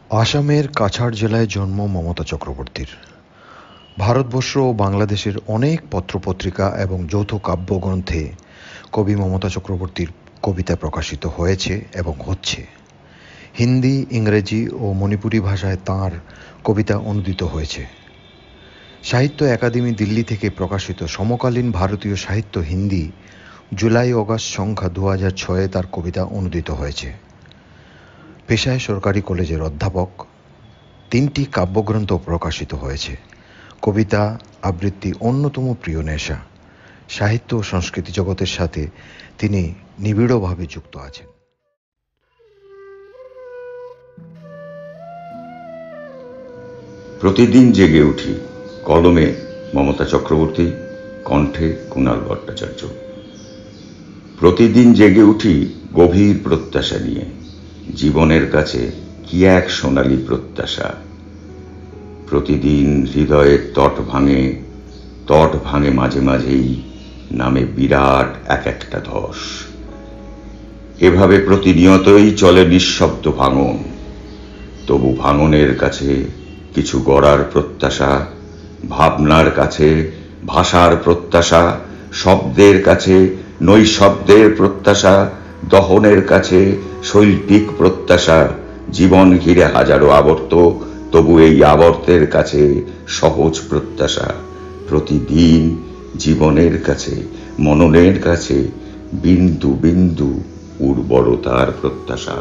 আসামের কাছাড় জেলায় জন্ম মমতা চক্রবর্তীর। ভারতবর্ষ ও বাংলাদেশের অনেক পত্রপত্রিকা এবং যৌথ কাব্যগ্রন্থে কবি মমতা চক্রবর্তীর কবিতা প্রকাশিত হয়েছে এবং হচ্ছে। হিন্দি, ইংরেজি ও মণিপুরি ভাষায় তাঁর কবিতা অনূদিত হয়েছে। সাহিত্য একাডেমি দিল্লি থেকে প্রকাশিত সমকালীন ভারতীয় সাহিত্য হিন্দি জুলাই-অগাস্ট সংখ্যা 2006-এ তার কবিতা অনূদিত হয়েছে। পেশায় সরকারি কলেজের অধ্যাপক। 3টি কাব্যগ্রন্থ প্রকাশিত হয়েছে। কবিতা আবৃত্তি অন্যতম প্রিয় নেশা। সাহিত্য ও সংস্কৃতি জগতের সাথে তিনি নিবিড়ভাবে যুক্ত আছেন। প্রতিদিন জেগে উঠি, কলমে মমতা চক্রবর্তী, কণ্ঠে কুণাল ভট্টাচার্য। প্রতিদিন জেগে উঠি গভীর প্রত্যাশা নিয়ে, জীবনের কাছে কি এক সোনালী প্রত্যাশা। প্রতিদিন হৃদয়ের তট ভাঙে মাঝে মাঝেই, নামে বিরাট এক একটা ধস। এভাবে প্রতিনিয়তই চলে নিঃশব্দ ভাঙন। তবু ভাঙনের কাছে কিছু গড়ার প্রত্যাশা, ভাবনার কাছে ভাষার প্রত্যাশা, শব্দের কাছে নৈশব্দের প্রত্যাশা, দহনের কাছে শৈল্পিক প্রত্যাশা। জীবন ঘিরে হাজারো আবর্ত, তবু এই আবর্তের কাছে সহজ প্রত্যাশা। প্রতিদিন জীবনের কাছে, মননের কাছে বিন্দু বিন্দু উর্বরতার প্রত্যাশা।